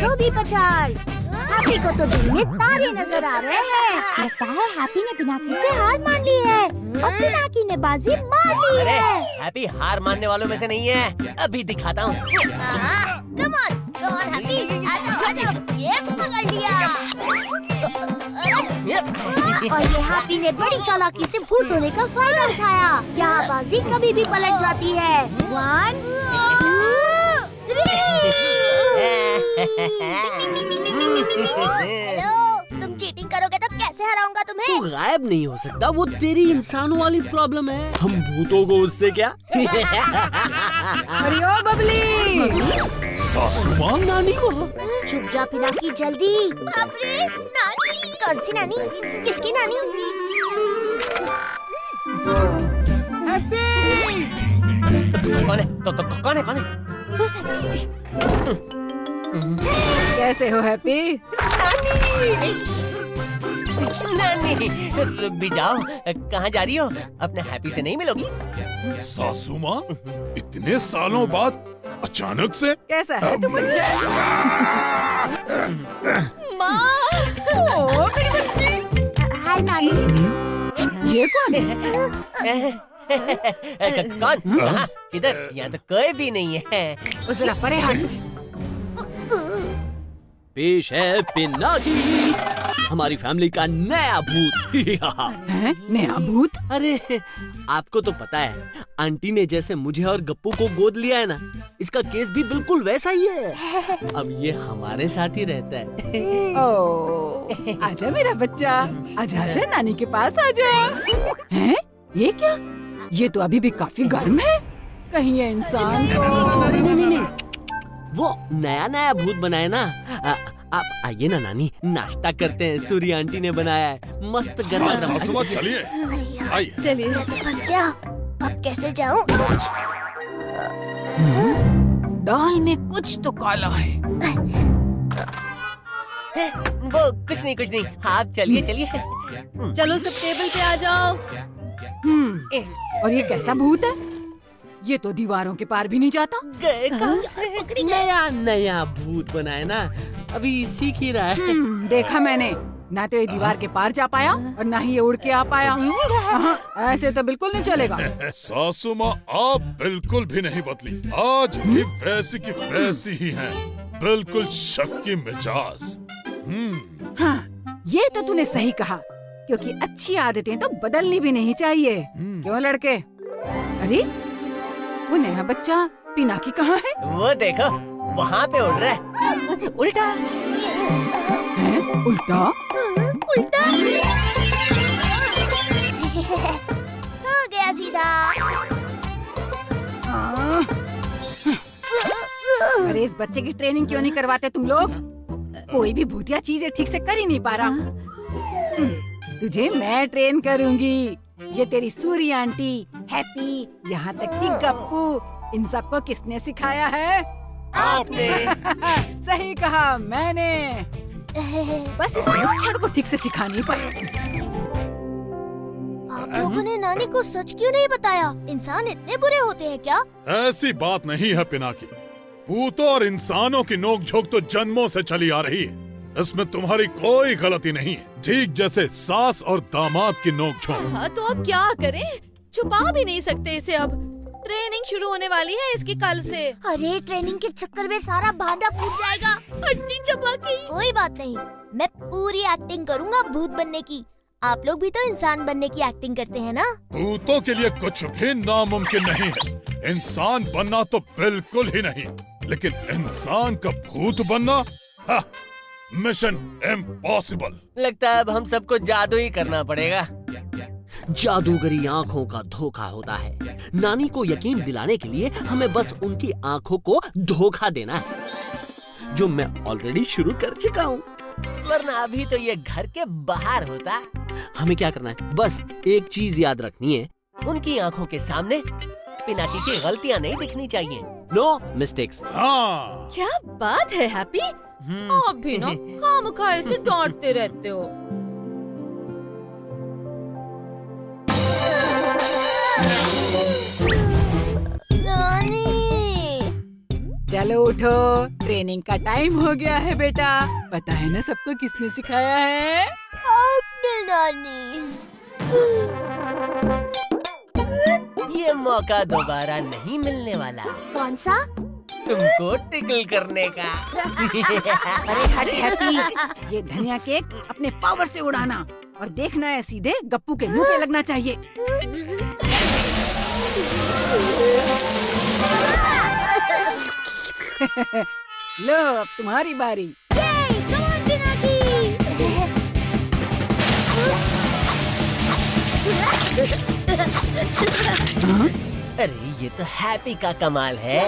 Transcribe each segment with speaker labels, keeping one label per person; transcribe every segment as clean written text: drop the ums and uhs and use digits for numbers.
Speaker 1: धोबी पछाड़। हैप्पी को तो दिन में तारे नजर आ रहे हैं। लगता है हैप्पी ने पिनाकी से हार मान ली है और पिनाकी ने बाजी मार ली है।
Speaker 2: हैप्पी हार मानने वालों में से नहीं है, अभी दिखाता हूँ।
Speaker 1: कम ऑन हैप्पी, आजाओ, ये पकड़ लिया। और ये हैप्पी ने बड़ी चालाकी से भूत होने का फायदा उठाया। यहाँ बाजी कभी भी पलट जाती है। 1, 2, 3। तुम चीटिंग करोगे तो कैसे हराऊंगा तुम्हें?
Speaker 3: तू गायब नहीं हो सकता, वो तेरी इंसानों वाली प्रॉब्लम है। हम भूतों को उससे क्या?
Speaker 4: अरे ओ बबली,
Speaker 3: सासू माँ, नानी को
Speaker 1: चुप जा पिनाकी, जल्दी। बाप रे, नानी। कौन सी नानी? किसकी नानी?
Speaker 4: हैप्पी।
Speaker 2: कौन है?
Speaker 4: कैसे हो हैप्पी?
Speaker 2: नानी, रुक भी जाओ। कहाँ जा रही हो? अपने हैप्पी से नहीं मिलोगी?
Speaker 5: सासू माँ, इतने सालों बाद अचानक से?
Speaker 4: कैसा है तू बच्चा? माँ, ओ मेरी बच्ची।
Speaker 1: हाय नानी।
Speaker 4: ये कौन है?
Speaker 2: कौन? कहाँ? किधर? यहाँ तो कोई भी नहीं है।
Speaker 4: उस जरा परे हट।
Speaker 3: पेश है पिनाकी, हमारी फैमिली का नया भूत।
Speaker 4: हैं? नया भूत?
Speaker 3: अरे आपको तो पता है, आंटी ने जैसे मुझे और गप्पू को गोद लिया है ना, इसका केस भी बिल्कुल वैसा ही है। अब ये हमारे साथ ही रहता है।
Speaker 4: ओ, आजा मेरा बच्चा, आजा आजा नानी के पास आजा। हैं? ये क्या? ये तो अभी भी काफी गर्म है। कहीं ये इंसान
Speaker 3: नहीं, वो नया भूत बनाया ना। आप आइए ना नानी, नाश्ता करते हैं। सूर्य आंटी ने बनाया है, मस्त गर्मा गर्म।
Speaker 5: सासू माँ चलिए, आइए।
Speaker 4: चलिए।
Speaker 1: मैं तो फंस गया, अब कैसे जाऊँ?
Speaker 4: दाल में कुछ तो काला है।
Speaker 2: वो कुछ नहीं। आप चलिए।
Speaker 6: चलो सब टेबल पे आ जाओ।
Speaker 4: और ये कैसा भूत है? ये तो दीवारों के पार भी नहीं जाता।
Speaker 3: नया भूत बनाया ना, अभी सीख ही रहा है।
Speaker 4: देखा मैंने, ना तो ये दीवार के पार जा पाया और ना ही ये उड़ के आ पाया। ऐसे तो बिल्कुल नहीं चलेगा।
Speaker 5: सासू माँ, आप बिल्कुल भी नहीं बदली, आज भी वैसी की वैसी ही हैं, बिल्कुल शक की मिजाज।
Speaker 4: हाँ, ये तो तूने सही कहा, क्योंकि अच्छी आदतें तो बदलनी भी नहीं चाहिए। क्यों लड़के? अरे वो नया बच्चा पिनाकी कहाँ है?
Speaker 2: वो देखो, वहाँ पे उड़ रहा है। उल्टा
Speaker 4: है? उल्टा?
Speaker 1: हो गया सीधा।
Speaker 4: अरे इस बच्चे की ट्रेनिंग क्यों नहीं करवाते तुम लोग? कोई भी भूतिया चीजें ठीक से कर ही नहीं पा रहा। तुझे मैं ट्रेन करूंगी। ये तेरी सूरी आंटी, हैप्पी, यहाँ तक कि गप्पू, इन सबको किसने सिखाया है?
Speaker 2: आपने।
Speaker 4: सही कहा, मैंने। बस इस लक्षण को ठीक से सिखानी पड़ेगी।
Speaker 1: आप लोगों ने नानी को सच क्यों नहीं बताया? इंसान इतने बुरे होते हैं क्या?
Speaker 5: ऐसी बात नहीं है पिनाकी, भूतों और इंसानों की नोकझोंक तो जन्मों से चली आ रही है। इसमें तुम्हारी कोई गलती नहीं है, ठीक जैसे सास और दामाद की नोकझोंक।
Speaker 6: हाँ तो अब क्या करें? छुपा भी नहीं सकते इसे। अब ट्रेनिंग शुरू होने वाली है इसकी कल से।
Speaker 1: अरे ट्रेनिंग के चक्कर में सारा भांडा फूट जाएगा।
Speaker 6: हड्डी चबा के।
Speaker 1: कोई बात नहीं, मैं पूरी एक्टिंग करूँगा भूत बनने की। आप लोग भी तो इंसान बनने की एक्टिंग करते हैं ना?
Speaker 5: भूतों के लिए कुछ भी नामुमकिन नहीं है। इंसान बनना तो बिल्कुल ही नहीं, लेकिन इंसान का भूत बनना, मिशन इम्पॉसिबल।
Speaker 2: लगता है अब हम सबको जादू ही करना पड़ेगा।
Speaker 3: जादूगरी आंखों का धोखा होता है। नानी को यकीन दिलाने के लिए हमें बस उनकी आंखों को धोखा देना है, जो मैं ऑलरेडी शुरू कर चुका हूँ।
Speaker 2: वरना अभी तो ये घर के बाहर होता।
Speaker 3: हमें क्या करना है? बस एक चीज याद रखनी है,
Speaker 2: उनकी आंखों के सामने पिनाकी की गलतियाँ नहीं दिखनी चाहिए।
Speaker 3: No mistakes.
Speaker 5: हाँ,
Speaker 6: क्या बात है हैप्पी, आप भी ना खामखा ऐसे डांटते रहते हो।
Speaker 1: नानी,
Speaker 4: चलो उठो, ट्रेनिंग का टाइम हो गया है बेटा। पता है ना सबको किसने सिखाया है?
Speaker 1: आपने नानी।
Speaker 2: ये मौका दोबारा नहीं मिलने वाला
Speaker 1: कौन सा?
Speaker 2: तुमको टिकल करने का।
Speaker 4: अरे हट हैप्पी, ये धनिया केक अपने पावर से उड़ाना और देखना है सीधे गप्पू के मुंह पे लगना चाहिए। लो अब तुम्हारी बारी। हाँ?
Speaker 2: अरे ये तो हैप्पी का कमाल है।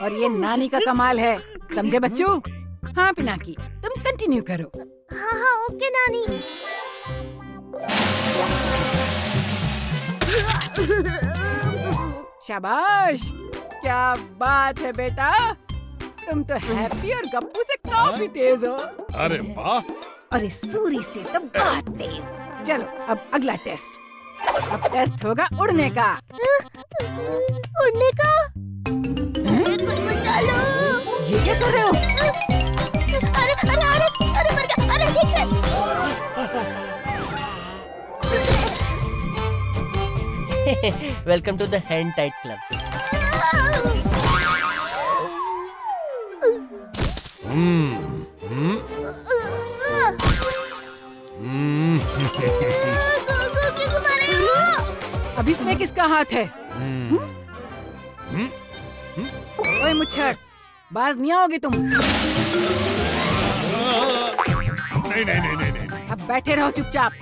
Speaker 4: और ये नानी का कमाल है, समझे बच्चों? हाँ पिनाकी, तुम कंटिन्यू करो।
Speaker 1: हाँ हाँ ओके नानी।
Speaker 4: शाबाश, क्या बात है बेटा, तुम तो हैप्पी और गप्पू से काफी तेज हो।
Speaker 5: अरे वाह,
Speaker 4: और इस सूरी से तो बहुत तेज। चलो अब अगला टेस्ट। अब टेस्ट होगा उड़ने का।
Speaker 1: उड़ने का? कुछ बचा लो।
Speaker 4: ये क्या कर रहे हो?
Speaker 1: अरे अरे अरे अरे मर गया। अरे ठीक से।
Speaker 2: Welcome to the hand tight club.
Speaker 4: अब इसमें किसका हाथ है? ओए मुच्छर, बाज नहीं आओगे तुम?
Speaker 5: नहीं नहीं नहीं नहीं नहीं।
Speaker 4: अब बैठे रहो चुपचाप।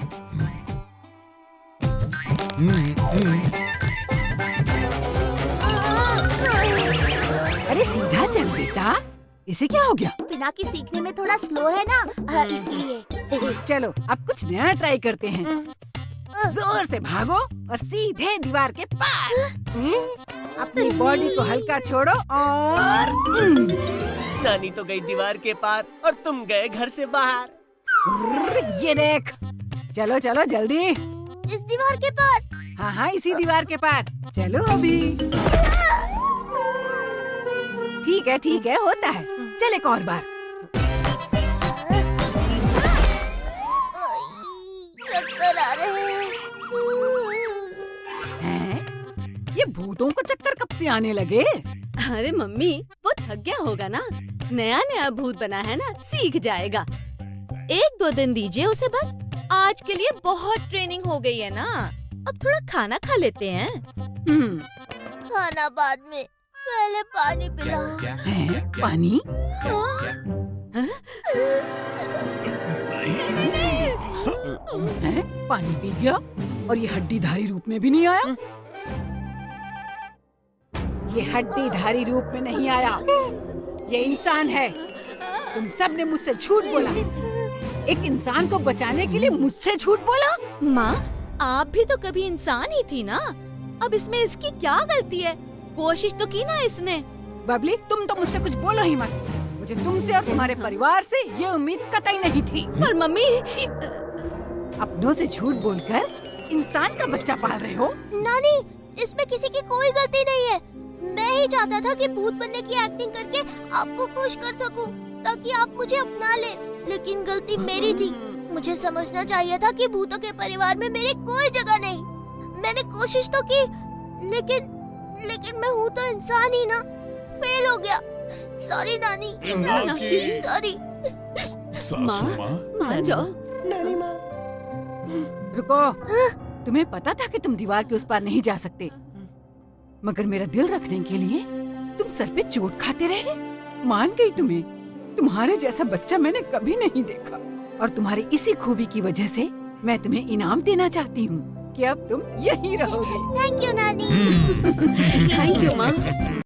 Speaker 4: अरे सीधा चल बेटा, इसे क्या हो गया?
Speaker 1: पिनाकी सीखने में थोड़ा स्लो है ना, इसलिए।
Speaker 4: चलो अब कुछ नया ट्राई करते हैं। जोर से भागो और सीधे दीवार के पार। अपनी बॉडी को हल्का छोड़ो और
Speaker 2: नानी तो गई दीवार के पार और तुम गए घर से बाहर।
Speaker 4: ये देख, चलो चलो जल्दी।
Speaker 1: इस दीवार के पास।
Speaker 4: हाँ हाँ इसी दीवार के पार। चलो अभी। ठीक है होता है। चल एक और बार।
Speaker 1: चक्कर आ रहे
Speaker 4: हैं? ये भूतों को चक्कर कब से आने लगे?
Speaker 6: अरे मम्मी, वो थक गया होगा ना, नया नया भूत बना है ना, सीख जाएगा। 1-2 दिन दीजिए उसे बस। आज के लिए बहुत ट्रेनिंग हो गई है ना, अब थोड़ा खाना खा लेते हैं।
Speaker 1: खाना बाद में, पहले पानी पिलाओ।
Speaker 4: हैं? पानी? हैं? पानी पी गया और ये हड्डीधारी रूप में भी नहीं आया। ये हड्डीधारी रूप में नहीं आया, ये इंसान है। तुम सब ने मुझसे झूठ बोला। एक इंसान को बचाने के लिए मुझसे झूठ बोला।
Speaker 6: माँ, आप भी तो कभी इंसान ही थी ना, अब इसमें इसकी क्या गलती है? कोशिश तो की ना इसने।
Speaker 4: बबली, तुम तो मुझसे कुछ बोलो ही मत। मुझे तुमसे और तुम्हारे परिवार से ये उम्मीद कतई नहीं थी।
Speaker 6: पर मम्मी,
Speaker 4: अपनों से झूठ बोलकर इंसान का बच्चा पाल रहे हो।
Speaker 1: नानी, इसमें किसी की कोई गलती नहीं है। मैं ही चाहता था कि भूत बनने की एक्टिंग करके आपको खुश कर सकूं, ताकि आप मुझे अपना ले। लेकिन गलती मेरी थी। मुझे समझना चाहिए था कि भूतों के परिवार में मेरी कोई जगह नहीं। मैंने कोशिश तो की, लेकिन मैं हूँ तो इंसान ही ना। फेल हो गया। सॉरी नानी। सॉरी।
Speaker 5: सासू माँ,
Speaker 6: मान जाओ।
Speaker 2: नानी माँ।
Speaker 4: रुको, तुम्हें पता था कि तुम दीवार के उस पार नहीं जा सकते, मगर मेरा दिल रखने के लिए तुम सर पे चोट खाते रहे। मान गई तुम्हें। तुम्हारे जैसा बच्चा मैंने कभी नहीं देखा, और तुम्हारी इसी खूबी की वजह से मैं तुम्हें इनाम देना चाहती हूँ कि अब तुम यहीं रहोगे।
Speaker 1: थैंक यू नानी।
Speaker 6: थैंक यू माँ।